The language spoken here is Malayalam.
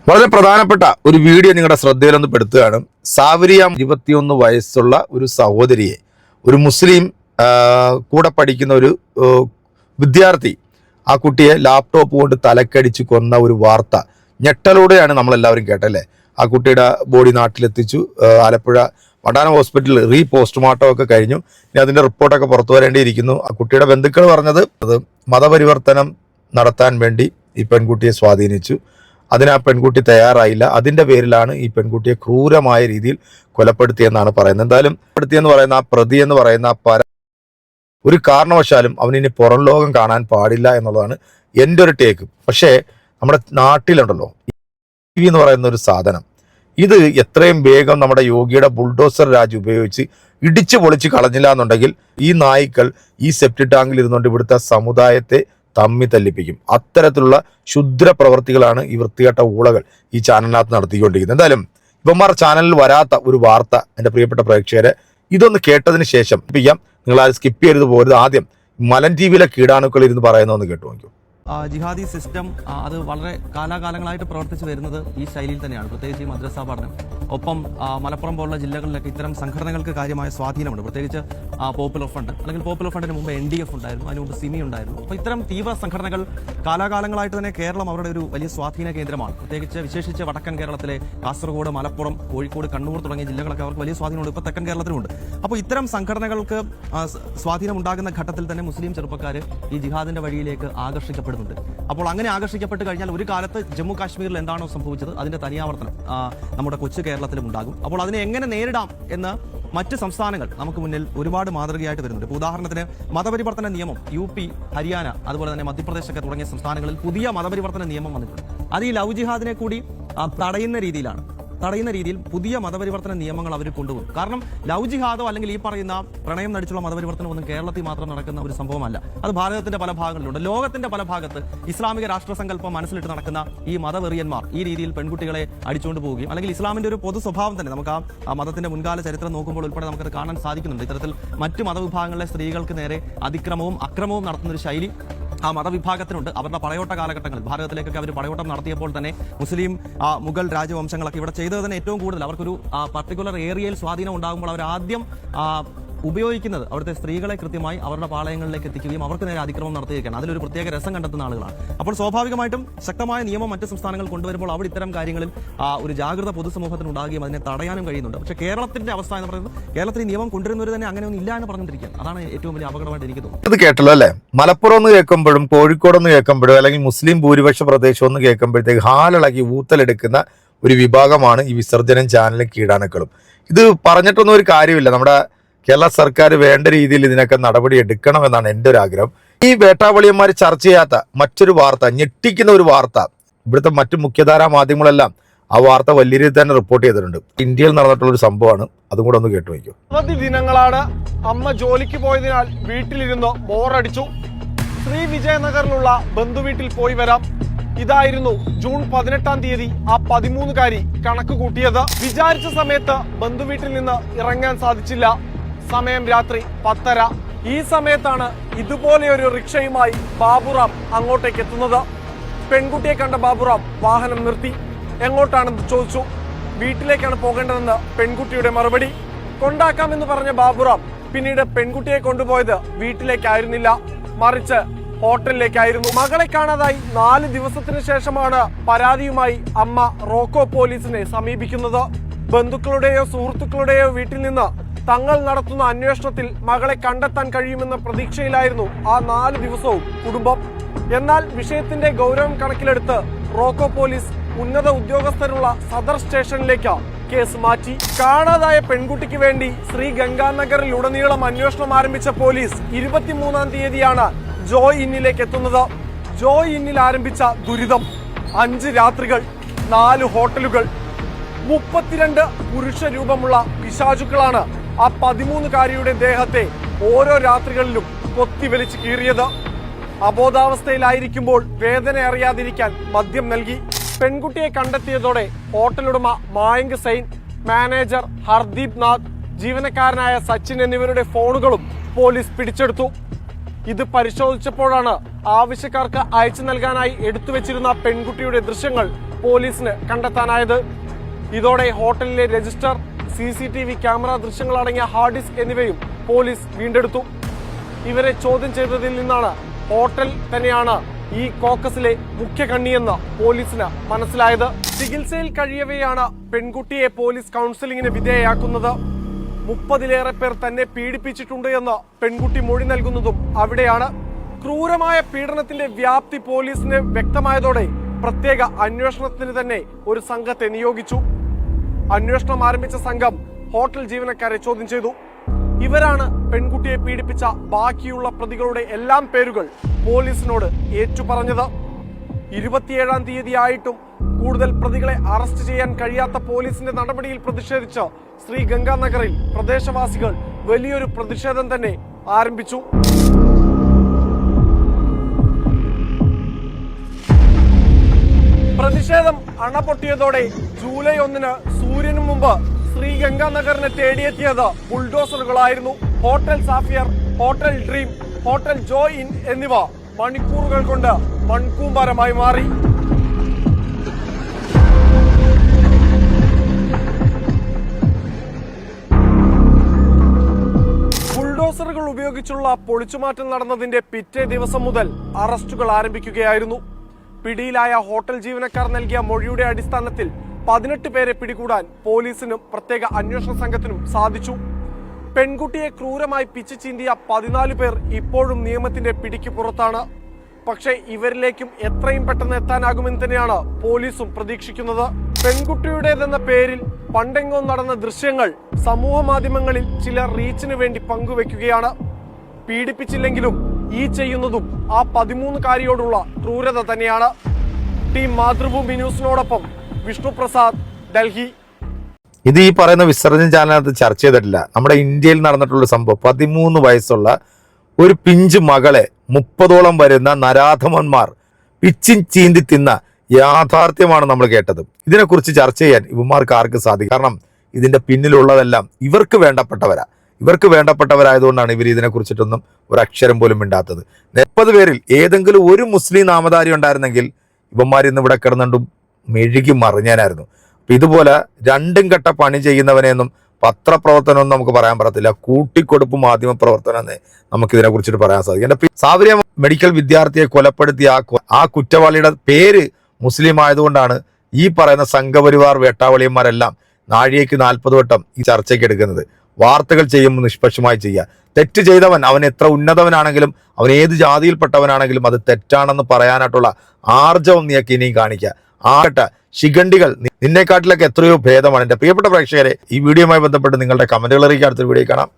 വളരെ പ്രധാനപ്പെട്ട ഒരു വീഡിയോ നിങ്ങളുടെ ശ്രദ്ധയിലൊന്ന് പെടുത്തുകയാണ്. സാവരിയ 21 വയസ്സുള്ള ഒരു സഹോദരിയെ ഒരു മുസ്ലിം കൂടെ പഠിക്കുന്ന ഒരു വിദ്യാർത്ഥി ആ കുട്ടിയെ ലാപ്ടോപ്പ് കൊണ്ട് തലക്കടിച്ച് കൊന്ന ഒരു വാർത്ത ഞെട്ടലോടെയാണ് നമ്മളെല്ലാവരും കേട്ടല്ലേ. ആ കുട്ടിയുടെ ബോഡി നാട്ടിലെത്തിച്ചു. ആലപ്പുഴ വണ്ടാനം ഹോസ്പിറ്റലിൽ പോസ്റ്റ്മോർട്ടം ഒക്കെ കഴിഞ്ഞു. ഇനി അതിൻ്റെ റിപ്പോർട്ടൊക്കെ പുറത്തു വരേണ്ടിയിരിക്കുന്നു. ആ കുട്ടിയുടെ ബന്ധുക്കൾ പറഞ്ഞത് അത് മതപരിവർത്തനം നടത്താൻ വേണ്ടി ഈ പെൺകുട്ടിയെ സ്വാധീനിച്ചു. അതിന് ആ പെൺകുട്ടി തയ്യാറായില്ല. അതിൻ്റെ പേരിലാണ് ഈ പെൺകുട്ടിയെ ക്രൂരമായ രീതിയിൽ കൊലപ്പെടുത്തിയെന്നാണ് പറയുന്നത്. എന്തായാലും പെടുത്തിയെന്ന് പറയുന്ന ആ പ്രതി എന്ന് പറയുന്ന ഒരു കാരണവശാലും അവനിനി പുറം ലോകം കാണാൻ പാടില്ല എന്നുള്ളതാണ് എൻ്റെ ഒരു ടേക്ക്. പക്ഷേ നമ്മുടെ നാട്ടിലുണ്ടല്ലോ TV എന്ന് പറയുന്ന ഒരു സാധനം, ഇത് എത്രയും വേഗം നമ്മുടെ യോഗിയുടെ ബുൾഡോസർ രാജ് ഉപയോഗിച്ച് ഇടിച്ചു പൊളിച്ച് കളഞ്ഞില്ല എന്നുണ്ടെങ്കിൽ ഈ നായ്ക്കൾ ഈ സെപ്റ്റി ടാങ്കിൽ ഇരുന്നുകൊണ്ട് ഇവിടുത്തെ സമുദായത്തെ തമ്മി തല്ലിപ്പിക്കും. അത്തരത്തിലുള്ള ക്ഷുദ്ര പ്രവർത്തികളാണ് ഈ വൃത്തികെട്ട ഊളകൾ ഈ ചാനലിനകത്ത് നടത്തിക്കൊണ്ടിരിക്കുന്നത്. എന്തായാലും ഇവന്മാർ ചാനലിൽ വരാത്ത ഒരു വാർത്ത എൻ്റെ പ്രിയപ്പെട്ട പ്രേക്ഷകരെ ഇതൊന്ന് കേട്ടതിന് ശേഷം നിങ്ങൾ അത് സ്കിപ്പ് ചെയ്ത് പോരുത്. ആദ്യം മലൻ TVയിലെ കീടാണുക്കൾ ഇരുന്ന് പറയുന്നതെന്ന് കേട്ടു നോക്കൂ. ജിഹാദി സിസ്റ്റം അത് വളരെ കാലാകാലങ്ങളായിട്ട് പ്രവർത്തിച്ചു വരുന്നത് ഈ ശൈലിയിൽ തന്നെയാണ്. പ്രത്യേകിച്ച് ഈ മദ്രസ പഠനം, ഒപ്പം മലപ്പുറം പോലുള്ള ജില്ലകളിലൊക്കെ ഇത്തരം സംഘടനകൾക്ക് കാര്യമായ സ്വാധീനമുണ്ട്. പ്രത്യേകിച്ച് പോപ്പുലർ ഫണ്ട്, അല്ലെങ്കിൽ പോപ്പുലർ ഫണ്ടിന് മുമ്പ് NDF ഉണ്ടായിരുന്നു, അതിന് മുമ്പ് സിമി ഉണ്ടായിരുന്നു. അപ്പോൾ ഇത്തരം തീവ്ര സംഘടനകൾ കാലാകാലങ്ങളായിട്ട് തന്നെ കേരളം അവരുടെ ഒരു വലിയ സ്വാധീന കേന്ദ്രമാണ്. പ്രത്യേകിച്ച് വിശേഷിച്ച് വടക്കൻ കേരളത്തിലെ കാസർഗോഡ്, മലപ്പുറം, കോഴിക്കോട്, കണ്ണൂർ തുടങ്ങിയ ജില്ലകളൊക്കെ അവർക്ക് വലിയ സ്വാധീനമുണ്ട്. ഇപ്പോൾ തെക്കൻ കേരളത്തിലുണ്ട്. അപ്പോൾ ഇത്തരം സംഘടനകൾക്ക് സ്വാധീനം ഉണ്ടാകുന്ന ഘട്ടത്തിൽ തന്നെ മുസ്ലിം ചെറുപ്പക്കാർ ഈ ജിഹാദിന്റെ വഴിയിലേക്ക് ആകർഷിക്കപ്പെടും. അപ്പോൾ അങ്ങനെ ആകർഷിക്കപ്പെട്ട് കഴിഞ്ഞാൽ ഒരു കാലത്ത് ജമ്മു കാശ്മീരിൽ എന്താണോ സംഭവിച്ചത് അതിന്റെ തനിയാവർത്തനം നമ്മുടെ കൊച്ചു കേരളത്തിലും ഉണ്ടാകും. അപ്പോൾ അതിനെ എങ്ങനെ നേരിടാം എന്ന് മറ്റ് സംസ്ഥാനങ്ങൾ നമുക്ക് മുന്നിൽ ഒരുപാട് മാതൃകയായിട്ട് വരുന്നുണ്ട്. ഇപ്പോൾ ഉദാഹരണത്തിന് മതപരിവർത്തന നിയമം UP, ഹരിയാന, അതുപോലെ തന്നെ മധ്യപ്രദേശൊക്കെ തുടങ്ങിയ സംസ്ഥാനങ്ങളിൽ പുതിയ മതപരിവർത്തന നിയമം വന്നിട്ടുണ്ട്. അത് ഈ ലവ് ജിഹാദിനെ കൂടി തടയുന്ന രീതിയിൽ പുതിയ മതപരിവർത്തന നിയമങ്ങൾ അവർ കൊണ്ടുപോകും. കാരണം ലവ് ജിഹാദോ അല്ലെങ്കിൽ ഈ പറയുന്ന പ്രണയം നടിച്ചുള്ള മതപരിവർത്തനം ഒന്നും കേരളത്തിൽ മാത്രം നടക്കുന്ന ഒരു സംഭവമല്ല. അത് ഭാരതത്തിന്റെ പല ഭാഗങ്ങളിലുണ്ട്. ലോകത്തിന്റെ പല ഭാഗത്ത് ഇസ്ലാമിക രാഷ്ട്രസങ്കല്പം മനസ്സിലിട്ട് നടക്കുന്ന ഈ മതവെറിയന്മാർ ഈ രീതിയിൽ പെൺകുട്ടികളെ അടിച്ചുകൊണ്ട് പോവുകയും, അല്ലെങ്കിൽ ഇസ്ലാമിന്റെ ഒരു പൊതു സ്വഭാവം തന്നെ നമുക്ക് ആ മതത്തിന്റെ മുൻകാല ചരിത്രം നോക്കുമ്പോൾ ഉൾപ്പെടെ നമുക്കത് കാണാൻ സാധിക്കുന്നുണ്ട്. ഇത്തരത്തിൽ മറ്റു മതവിഭാഗങ്ങളിലെ സ്ത്രീകൾക്ക് നേരെ അതിക്രമവും അക്രമവും നടത്തുന്ന ഒരു ശൈലി ആ മതവിഭാഗത്തിനുണ്ട്. അവരുടെ പടയോട്ട കാലഘട്ടങ്ങളിൽ ഭാരതത്തിലേക്കൊക്കെ അവർ പടയോട്ടം നടത്തിയപ്പോൾ തന്നെ മുസ്ലിം മുഗൾ രാജവംശങ്ങളൊക്കെ ഇവിടെ ചെയ്തത് തന്നെ ഏറ്റവും കൂടുതൽ അവർക്കൊരു പർട്ടിക്കുലർ ഏരിയയിൽ സ്വാധീനം ഉണ്ടാകുമ്പോൾ അവർ ആദ്യം ഉപയോഗിക്കുന്നത് അവിടുത്തെ സ്ത്രീകളെ കൃത്യമായി അവരുടെ പാളയങ്ങളിലേക്ക് എത്തിക്കുകയും അവർക്ക് നേരെ അതിക്രമം നടത്തിയിരിക്കുകയാണ്. അതിലൊരു പ്രത്യേക രസം കണ്ടെത്തുന്ന ആളുകളാണ്. അപ്പോൾ സ്വാഭാവികമായിട്ടും ശക്തമായ നിയമം മറ്റ് സംസ്ഥാനങ്ങൾ കൊണ്ടുവരുമ്പോൾ അവിടെ ഇത്തരം കാര്യങ്ങളിൽ ഒരു ജാഗ്രത പൊതുസമൂഹത്തിന് ഉണ്ടാകുകയും അതിനെ തടയാനും കഴിയുന്നുണ്ട്. പക്ഷേ കേരളത്തിന്റെ അവസ്ഥ എന്ന് പറയുന്നത് കേരളത്തിൽ നിയമം കൊണ്ടുവരുന്നവർ തന്നെ അങ്ങനെയൊന്നും ഇല്ല എന്ന് പറഞ്ഞിരിക്കുകയാണ്. അതാണ് ഏറ്റവും വലിയ അപകടമായിട്ട് എനിക്ക് തോന്നുന്നത്. ഇത് കേട്ടല്ലോ അല്ലേ? മലപ്പുറം എന്ന് കേൾക്കുമ്പോഴും കോഴിക്കോടെന്ന് കേൾക്കുമ്പോഴും അല്ലെങ്കിൽ മുസ്ലിം ഭൂരിപക്ഷ പ്രദേശം എന്ന് കേൾക്കുമ്പോഴത്തേക്ക് ഹാലിളക്കി ഊത്തലെടുക്കുന്ന ഒരു വിഭാഗമാണ് ഈ വിസർജനം ചാനലും കീടാണുക്കളും. ഇത് പറഞ്ഞിട്ടൊന്നും ഒരു കാര്യമില്ല. നമ്മുടെ കേരള സർക്കാർ വേണ്ട രീതിയിൽ ഇതിനൊക്കെ നടപടി എടുക്കണമെന്നാണ് എൻ്റെ ഒരു ആഗ്രഹം. ഈ വേട്ടാവളിയന്മാർ ചർച്ച ചെയ്യാത്ത മറ്റൊരു വാർത്ത, ഞെട്ടിക്കുന്ന ഒരു വാർത്ത, ഇവിടുത്തെ മറ്റു മുഖ്യധാരാ മാധ്യമങ്ങളെല്ലാം ആ വാർത്ത വലിയ രീതിയിൽ തന്നെ റിപ്പോർട്ട് ചെയ്തിട്ടുണ്ട്. ഇന്ത്യയിൽ നടന്നിട്ടുള്ള ഒരു സംഭവമാണ്. അതും കൂടെ ഒന്ന് കേട്ടു വയ്ക്കും. അവധി ദിനങ്ങളാണ്. അമ്മ ജോലിക്ക് പോയതിനാൽ വീട്ടിലിരുന്ന് ബോറടിച്ചു. ശ്രീ വിജയനഗറിലുള്ള ബന്ധുവീട്ടിൽ പോയി വരാം. ഇതായിരുന്നു ജൂൺ 18-ാം തീയതി ആ 13-കാരി കണക്ക് കൂട്ടിയത്. വിചാരിച്ച സമയത്ത് ബന്ധുവീട്ടിൽ നിന്ന് ഇറങ്ങാൻ സാധിച്ചില്ല. സമയം രാത്രി 10:30. ഈ സമയത്താണ് ഇതുപോലെ ഒരു റിക്ഷയുമായി ബാബുറാം അങ്ങോട്ടേക്ക് എത്തുന്നത്. പെൺകുട്ടിയെ കണ്ട ബാബുറാം വാഹനം നിർത്തി. എങ്ങോട്ടാണെന്ന് ചോദിച്ചു. വീട്ടിലേക്കാണ് പോകേണ്ടതെന്ന് പെൺകുട്ടിയുടെ മറുപടി. കൊണ്ടാക്കാമെന്ന് പറഞ്ഞ ബാബുറാം പിന്നീട് പെൺകുട്ടിയെ കൊണ്ടുപോയത് വീട്ടിലേക്കായിരുന്നില്ല, മറിച്ച് ഹോട്ടലിലേക്കായിരുന്നു. മകളെ കാണാതായി 4 ദിവസത്തിന് ശേഷമാണ് പരാതിയുമായി അമ്മ റോക്കോ പോലീസിനെ സമീപിക്കുന്നത്. ബന്ധുക്കളുടെയോ സുഹൃത്തുക്കളുടെയോ വീട്ടിൽ നിന്ന് തങ്ങൾ നടത്തുന്ന അന്വേഷണത്തിൽ മകളെ കണ്ടെത്താൻ കഴിയുമെന്ന പ്രതീക്ഷയിലായിരുന്നു ആ 4 ദിവസവും കുടുംബം. എന്നാൽ വിഷയത്തിന്റെ ഗൗരവം കണക്കിലെടുത്ത് റോക്കോ പോലീസ് ഉന്നത ഉദ്യോഗസ്ഥരുള്ള സദർ സ്റ്റേഷനിലേക്ക് കേസ് മാറ്റി. കാണാതായ പെൺകുട്ടിക്ക് വേണ്ടി ശ്രീ ഗംഗാനഗറിലുടനീളം അന്വേഷണം ആരംഭിച്ച പോലീസ് 23-ാം തീയതിയാണ് ജോയ് ഇന്നിലേക്ക് എത്തുന്നത്. ജോയ് ഇന്നിൽ ആരംഭിച്ച ദുരിതം 5 രാത്രികൾ, 4 ഹോട്ടലുകൾ, 32 പുരുഷ രൂപമുള്ള പിശാചുക്കളാണ് ആ 13-കാരിയുടെ ദേഹത്തെ ഓരോ രാത്രികളിലും കൊത്തിവലിച്ച് കീറിയത്. അബോധാവസ്ഥയിലായിരിക്കുമ്പോൾ വേദന അറിയാതിരിക്കാൻ മദ്യം നൽകി. പെൺകുട്ടിയെ കണ്ടെത്തിയതോടെ ഹോട്ടലുടമ മായങ്ക് സൈൻ, മാനേജർ ഹർദീപ് നാഥ്, ജീവനക്കാരനായ സച്ചിൻ എന്നിവരുടെ ഫോണുകളും പോലീസ് പിടിച്ചെടുത്തു. ഇത് പരിശോധിച്ചപ്പോഴാണ് ആവശ്യക്കാർക്ക് അയച്ചു നൽകാനായി എടുത്തുവെച്ചിരുന്ന പെൺകുട്ടിയുടെ ദൃശ്യങ്ങൾ പോലീസിന് കണ്ടെത്താനായത്. ഇതോടെ ഹോട്ടലിലെ രജിസ്റ്റർ, CCTV ക്യാമറ ദൃശ്യങ്ങളടങ്ങിയ ഹാർഡ് ഡിസ്ക് എന്നിവയും പോലീസ് വീണ്ടെടുത്തു. ഇവരെ ചോദ്യം ചെയ്തതിൽ നിന്നാണ് ഹോട്ടൽ തന്നെയാണ് ഈ കോക്കസിലെ മുഖ്യ കണ്ണിയെന്ന് പോലീസിന് മനസ്സിലായത്. ചികിത്സയിൽ കഴിയവെയാണ് പെൺകുട്ടിയെ പോലീസ് കൗൺസിലിംഗിന് വിധേയയാക്കുന്നത്. 30-ലേറെ പേർ തന്നെ പീഡിപ്പിച്ചിട്ടുണ്ട് എന്ന് പെൺകുട്ടി മൊഴി നൽകുന്നതും അവിടെയാണ്. ക്രൂരമായ പീഡനത്തിന്റെ വ്യാപ്തി പോലീസിന് വ്യക്തമായതോടെ പ്രത്യേക അന്വേഷണത്തിന് തന്നെ ഒരു സംഘത്തെ നിയോഗിച്ചു. അന്വേഷണം ആരംഭിച്ച സംഘം ഹോട്ടൽ ജീവനക്കാരെ ചോദ്യം ചെയ്തു. ഇവരാണ് പെൺകുട്ടിയെ പീഡിപ്പിച്ച ബാക്കിയുള്ള പ്രതികളുടെ എല്ലാം പേരുകൾ പോലീസിനോട് ഏറ്റുപറഞ്ഞത്. 27-ാം തീയതി ആയിട്ടും കൂടുതൽ പ്രതികളെ അറസ്റ്റ് ചെയ്യാൻ കഴിയാത്ത പോലീസിന്റെ നടപടിയിൽ പ്രതിഷേധിച്ച് ശ്രീഗംഗാനഗറിൽ പ്രദേശവാസികൾ വലിയൊരു പ്രതിഷേധം തന്നെ ആരംഭിച്ചു. പ്രതിഷേധം അണപൊട്ടിയതോടെ ജൂലൈ 1-ന് സൂര്യനു മുമ്പ് ശ്രീഗംഗാനഗറിനെ തേടിയെത്തിയത് ബുൾഡോസറുകളായിരുന്നു. Hotel Sapphire, hotel Dream, hotel Joy Inn എന്നിവ മണിക്കൂറുകൾ കൊണ്ട് മൺകൂമ്പാരമായി മാറി. ബുൾഡോസറുകൾ ഉപയോഗിച്ചുള്ള പൊളിച്ചുമാറ്റം നടന്നതിന്റെ പിറ്റേ ദിവസം മുതൽ അറസ്റ്റുകൾ ആരംഭിക്കുകയായിരുന്നു. പിടിയിലായ ഹോട്ടൽ ജീവനക്കാർ നൽകിയ മൊഴിയുടെ അടിസ്ഥാനത്തിൽ 18 പേരെ പിടികൂടാൻ പോലീസിനും പ്രത്യേക അന്വേഷണ സംഘത്തിനും സാധിച്ചു. പെൺകുട്ടിയെ ക്രൂരമായി പിച്ചു ചീന്തിയ 14 പേർ ഇപ്പോഴും നിയമത്തിന്റെ പിടിക്ക് പുറത്താണ്. പക്ഷേ ഇവരിലേക്കും എത്രയും പെട്ടെന്ന് എത്താനാകുമെന്ന് തന്നെയാണ് പോലീസും പ്രതീക്ഷിക്കുന്നത്. പെൺകുട്ടിയുടേതെന്ന പേരിൽ പണ്ടെങ്ങോ നടന്ന ദൃശ്യങ്ങൾ സമൂഹ മാധ്യമങ്ങളിൽ ചിലർ റീച്ചിന് വേണ്ടി പങ്കുവെക്കുകയാണ്. പീഡിപ്പിച്ചില്ലെങ്കിലും ഈ ചെയ്യുന്നതും ആ 13-കാരിയോടുള്ള ക്രൂരത തന്നെയാണ്. ടീം മാതൃഭൂമി ന്യൂസിനോടൊപ്പം വിഷ്ണുപ്രസാദ്, ഡൽഹി. ഇത് ഈ പറയുന്ന വിസർജൻ ചാനലിനകത്ത് ചർച്ച ചെയ്തിട്ടില്ല. നമ്മുടെ ഇന്ത്യയിൽ നടന്നിട്ടുള്ള സംഭവം 13 വയസ്സുള്ള ഒരു പിഞ്ച് മകളെ 30ഓളം വരുന്ന നരാധമന്മാർ പിച്ചിൻ ചീന്തി തിന്ന യാഥാർത്ഥ്യമാണ് നമ്മൾ കേട്ടത്. ഇതിനെക്കുറിച്ച് ചർച്ച ചെയ്യാൻ ഇവന്മാർക്ക് ആർക്ക് സാധിക്കും? കാരണം ഇതിന്റെ പിന്നിലുള്ളതെല്ലാം ഇവർക്ക് വേണ്ടപ്പെട്ടവരായതുകൊണ്ടാണ് ഇവർ ഇതിനെക്കുറിച്ചിട്ടൊന്നും ഒരു അക്ഷരം പോലും മിണ്ടാത്തത്. 30 പേരിൽ ഏതെങ്കിലും ഒരു മുസ്ലിം നാമധാരി ഉണ്ടായിരുന്നെങ്കിൽ ഇവന്മാർ ഇന്ന് ഇവിടെ കിടന്നുണ്ടും മെഴുകി മറിഞ്ഞാനായിരുന്നു. അപ്പൊ ഇതുപോലെ രണ്ടും കെട്ട പണി ചെയ്യുന്നവനെയൊന്നും പത്രപ്രവർത്തനമൊന്നും നമുക്ക് പറയാൻ പറ്റത്തില്ല. കൂട്ടിക്കൊടുപ്പ് മാധ്യമ പ്രവർത്തനം എന്നേ നമുക്ക് ഇതിനെ കുറിച്ചിട്ട് പറയാൻ സാധിക്കും. എൻ്റെ സാവരിയ മെഡിക്കൽ വിദ്യാർത്ഥിയെ കൊലപ്പെടുത്തിയ ആ കുറ്റവാളിയുടെ പേര് മുസ്ലിം ആയതുകൊണ്ടാണ് ഈ പറയുന്ന സംഘപരിവാർ വേട്ടാവളിയന്മാരെല്ലാം നാഴികയ്ക്ക് 40 വട്ടം ഈ ചർച്ചയ്ക്ക് എടുക്കുന്നത്. വാർത്തകൾ ചെയ്യുമ്പോൾ നിഷ്പക്ഷമായി ചെയ്യുക. തെറ്റ് ചെയ്തവൻ, അവൻ എത്ര ഉന്നതവനാണെങ്കിലും, അവൻ ഏത് ജാതിയിൽപ്പെട്ടവനാണെങ്കിലും അത് തെറ്റാണെന്ന് പറയാനായിട്ടുള്ള ആർജവം നീയൊക്കെ ഇനിയും കാണിക്കുക. ആകട്ടെ ശിഖണ്ഡികൾ നിന്നെക്കാട്ടിലൊക്കെ എത്രയോ ഭേദമാണ്. എൻ്റെ പ്രിയപ്പെട്ട പ്രേക്ഷകരെ, ഈ വീഡിയോയുമായി ബന്ധപ്പെട്ട് നിങ്ങളുടെ കമന്റുകൾ അറിയിക്കാൻ അടുത്തൊരു വീഡിയോ കാണാം.